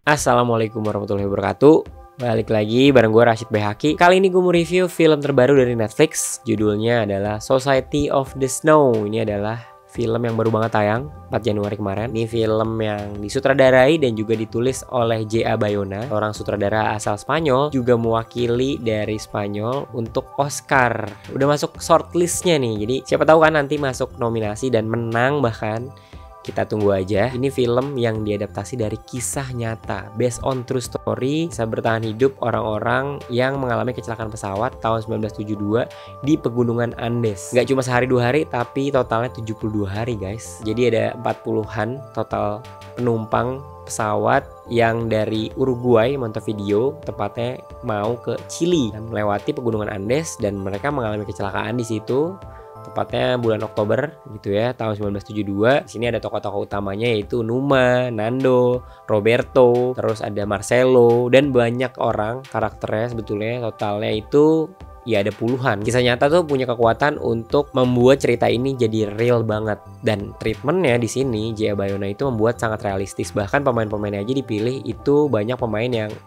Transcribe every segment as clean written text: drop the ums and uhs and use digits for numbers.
Assalamualaikum warahmatullahi wabarakatuh. Balik lagi bareng gue Rashid Behaki. Kali ini gue mau review film terbaru dari Netflix. Judulnya adalah Society of the Snow. Ini adalah film yang baru banget tayang 4 Januari kemarin. Ini film yang disutradarai dan juga ditulis oleh J.A. Bayona, seorang sutradara asal Spanyol, juga mewakili dari Spanyol untuk Oscar. Udah masuk shortlistnya nih, jadi siapa tahu kan nanti masuk nominasi dan menang bahkan. Kita tunggu aja. Ini film yang diadaptasi dari kisah nyata, based on true story. Bisa bertahan hidup orang-orang yang mengalami kecelakaan pesawat tahun 1972 di pegunungan Andes. Gak cuma sehari 2 hari, tapi totalnya 72 hari guys. Jadi ada 40-an total penumpang pesawat yang dari Uruguay, Montevideo tepatnya, mau ke Chili dan melewati pegunungan Andes, dan mereka mengalami kecelakaan di situ. Tepatnya bulan Oktober gitu ya, tahun 1972. Di sini ada tokoh-tokoh utamanya yaitu Numa, Nando, Roberto, terus ada Marcelo dan banyak orang karakternya. Sebetulnya totalnya itu ya ada puluhan. Kisah nyata tuh punya kekuatan untuk membuat cerita ini jadi real banget, dan treatmentnya di sini J.A. Bayona itu membuat sangat realistis. Bahkan pemain-pemainnya aja dipilih itu banyak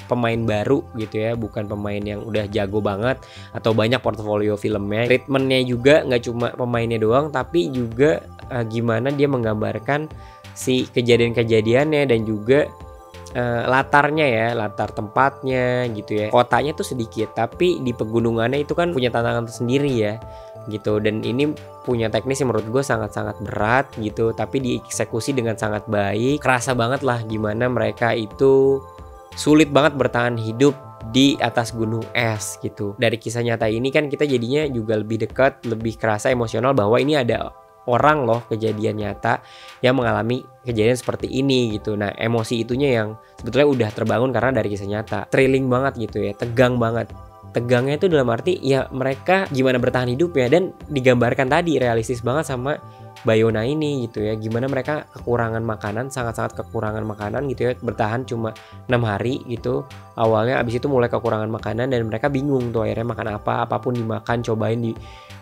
pemain baru gitu ya, bukan pemain yang udah jago banget atau banyak portofolio filmnya. Treatmentnya juga nggak cuma pemainnya doang, tapi juga gimana dia menggambarkan si kejadian-kejadiannya dan juga latarnya ya, latar tempatnya gitu ya. Kotanya tuh sedikit, tapi di pegunungannya itu kan punya tantangan tersendiri ya gitu. Dan ini punya teknis yang menurut gue sangat-sangat berat gitu, tapi dieksekusi dengan sangat baik. Kerasa banget lah gimana mereka itu sulit banget bertahan hidup di atas gunung es gitu. Dari kisah nyata ini kan kita jadinya juga lebih dekat, lebih kerasa emosional bahwa ini ada orang loh, kejadian nyata yang mengalami kejadian seperti ini gitu. Nah, emosi itunya yang sebetulnya udah terbangun karena dari kisah nyata. Thrilling banget gitu ya, tegang banget. Tegangnya itu dalam arti ya mereka gimana bertahan hidupnya, dan digambarkan tadi realistis banget sama Bayona ini gitu ya. Gimana mereka kekurangan makanan, sangat-sangat kekurangan makanan gitu ya. Bertahan cuma 6 hari gitu. Awalnya abis itu mulai kekurangan makanan dan mereka bingung tuh akhirnya makan apa. Apapun dimakan, cobain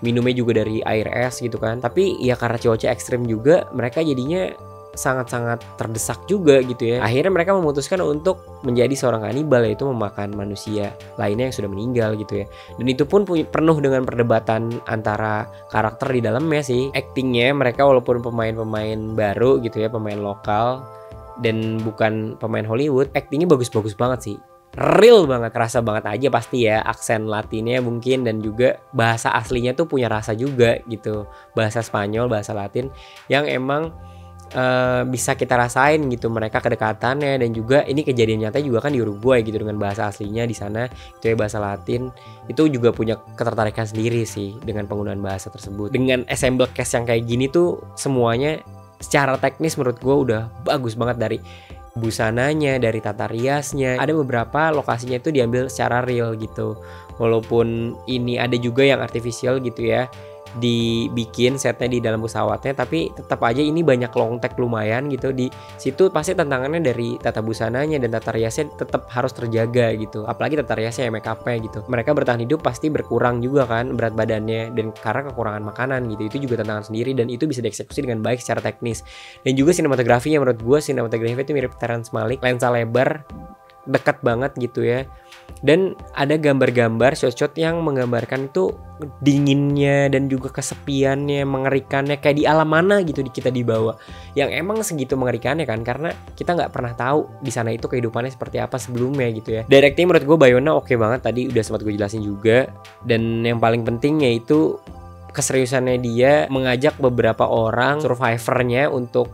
minumnya juga dari air es gitu kan. Tapi ya karena cuaca ekstrim juga, mereka jadinya sangat-sangat terdesak juga gitu ya. Akhirnya mereka memutuskan untuk menjadi seorang kanibal, yaitu memakan manusia lainnya yang sudah meninggal gitu ya. Dan itu pun penuh dengan perdebatan antara karakter di dalamnya sih. Actingnya mereka walaupun pemain-pemain baru gitu ya, pemain lokal dan bukan pemain Hollywood, actingnya bagus-bagus banget sih. Real banget, kerasa banget aja pasti ya. Aksen Latinnya mungkin, dan juga bahasa aslinya tuh punya rasa juga gitu. Bahasa Spanyol, bahasa Latin yang emang bisa kita rasain gitu mereka kedekatannya. Dan juga ini kejadian nyata juga kan di Uruguay gitu, dengan bahasa aslinya di sana itu ya, bahasa Latin. Itu juga punya ketertarikan sendiri sih dengan penggunaan bahasa tersebut. Dengan ensemble cast yang kayak gini tuh semuanya secara teknis menurut gue udah bagus banget. Dari busananya, dari tata riasnya, ada beberapa lokasinya itu diambil secara real gitu. Walaupun ini ada juga yang artificial gitu ya, dibikin setnya di dalam pesawatnya, tapi tetap aja ini banyak long take lumayan gitu. Di situ pasti tantangannya dari tata busananya dan tata riasnya tetap harus terjaga gitu. Apalagi tata riasnya ya, make up-nya gitu. Mereka bertahan hidup pasti berkurang juga kan berat badannya, dan karena kekurangan makanan gitu. Itu juga tantangan sendiri, dan itu bisa dieksekusi dengan baik secara teknis. Dan juga sinematografinya, menurut gue sinematografi itu mirip Terrence Malick, lensa lebar, dekat banget gitu ya. Dan ada gambar-gambar shot-shot yang menggambarkan itu dinginnya dan juga kesepiannya, mengerikannya, kayak di alam mana gitu kita dibawa, yang emang segitu mengerikannya kan, karena kita nggak pernah tahu di sana itu kehidupannya seperti apa sebelumnya gitu ya. Directing menurut gue Bayona oke banget, tadi udah sempat gue jelasin juga. Dan yang paling penting yaitu keseriusannya dia mengajak beberapa orang survivornya untuk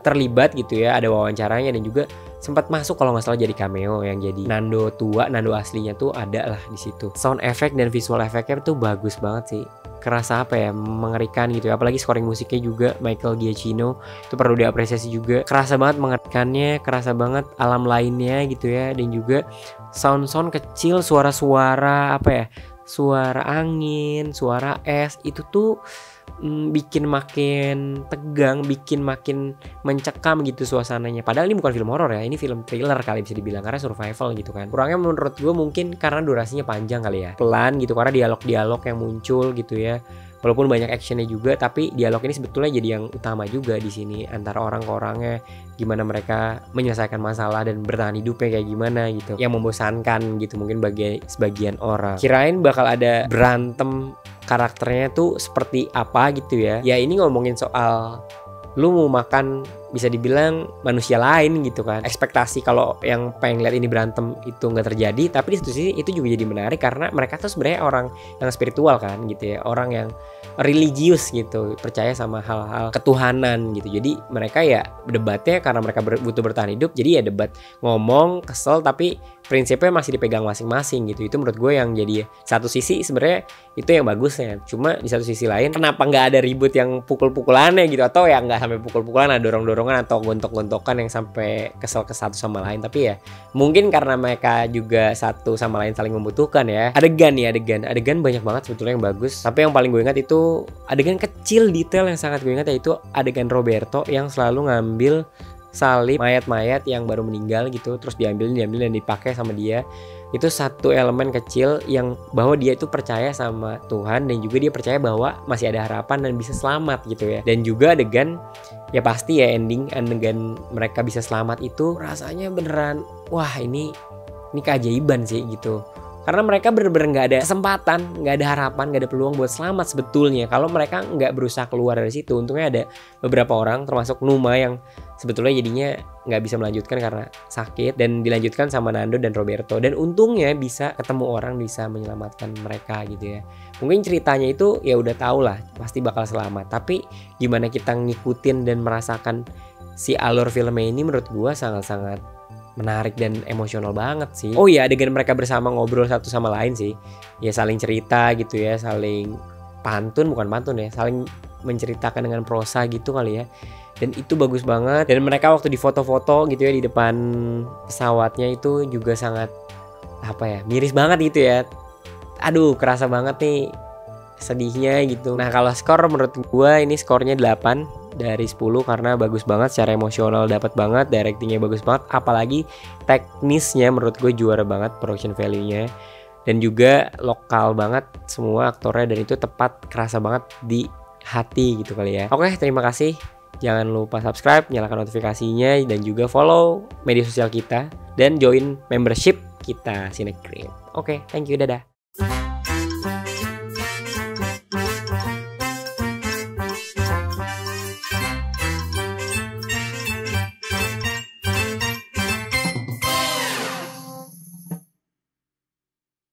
terlibat gitu ya. Ada wawancaranya dan juga sempat masuk kalau nggak salah jadi cameo, yang jadi Nando tua, Nando aslinya tuh ada lah di situ. Sound effect dan visual efeknya tuh bagus banget sih. Kerasa apa ya, mengerikan gitu ya. Apalagi scoring musiknya juga Michael Giacchino, itu perlu diapresiasi juga. Kerasa banget mengerikannya, kerasa banget alam lainnya gitu ya. Dan juga sound kecil, suara-suara apa ya, suara angin, suara es, itu tuh bikin makin tegang, bikin makin mencekam gitu suasananya. Padahal ini bukan film horor ya, ini film thriller kali bisa dibilang, karena survival gitu kan. Kurangnya menurut gue mungkin karena durasinya panjang kali ya, pelan gitu, karena dialog-dialog yang muncul gitu ya. Walaupun banyak actionnya juga, tapi dialog ini sebetulnya jadi yang utama juga di sini antara orang ke orangnya, gimana mereka menyelesaikan masalah dan bertahan hidupnya kayak gimana gitu. Yang membosankan gitu mungkin bagi sebagian orang. Kirain bakal ada berantem karakternya tuh seperti apa gitu ya. Ya ini ngomongin soal lu mau makan bisa dibilang manusia lain gitu kan. Ekspektasi kalau yang pengen lihat ini berantem itu nggak terjadi, tapi di satu sisi itu juga jadi menarik karena mereka tuh sebenarnya orang yang spiritual kan gitu ya, orang yang religius gitu, percaya sama hal-hal ketuhanan gitu. Jadi mereka ya debatnya karena mereka butuh bertahan hidup, jadi ya debat ngomong kesel tapi prinsipnya masih dipegang masing-masing gitu. Itu menurut gue yang jadi satu sisi sebenarnya itu yang bagusnya. Cuma di satu sisi lain kenapa nggak ada ribut yang pukul-pukulannya gitu, atau ya nggak sampai pukul-pukulan, ada dorong-dorongan atau gontok-gontokan yang sampai kesel ke satu sama lain. Tapi ya mungkin karena mereka juga satu sama lain saling membutuhkan ya. Adegan banyak banget sebetulnya yang bagus. Tapi yang paling gue ingat itu adegan kecil detail yang sangat gue ingat, yaitu adegan Roberto yang selalu ngambil salib mayat-mayat yang baru meninggal gitu, terus diambil dan dipakai sama dia. Itu satu elemen kecil yang bahwa dia itu percaya sama Tuhan dan juga dia percaya bahwa masih ada harapan dan bisa selamat gitu ya. Dan juga adegan ya pasti ya ending adegan mereka bisa selamat itu rasanya beneran wah ini keajaiban sih gitu. Karena mereka bener-bener nggak ada kesempatan, nggak ada harapan, nggak ada peluang buat selamat sebetulnya kalau mereka nggak berusaha keluar dari situ. Untungnya ada beberapa orang termasuk Numa yang sebetulnya jadinya nggak bisa melanjutkan karena sakit dan dilanjutkan sama Nando dan Roberto. Dan untungnya bisa ketemu orang bisa menyelamatkan mereka gitu ya. Mungkin ceritanya itu ya udah tau lah pasti bakal selamat. Tapi gimana kita ngikutin dan merasakan si alur filmnya ini menurut gua sangat-sangat menarik dan emosional banget sih. Oh iya, adegan mereka bersama ngobrol satu sama lain sih. Ya saling cerita gitu ya, saling bukan pantun ya, saling menceritakan dengan prosa gitu kali ya. Dan itu bagus banget. Dan mereka waktu di foto-foto gitu ya di depan pesawatnya itu juga sangat miris banget gitu ya. Aduh, kerasa banget nih sedihnya gitu. Nah, kalau skor menurut gua ini skornya 8 dari 10 karena bagus banget, secara emosional dapat banget, directingnya bagus banget, apalagi teknisnya menurut gue juara banget, production value-nya, dan juga lokal banget semua aktornya, dan itu tepat kerasa banget di hati gitu kali ya. Oke, terima kasih. Jangan lupa subscribe, nyalakan notifikasinya, dan juga follow media sosial kita dan join membership kita Cinecream. Oke, thank you, dadah.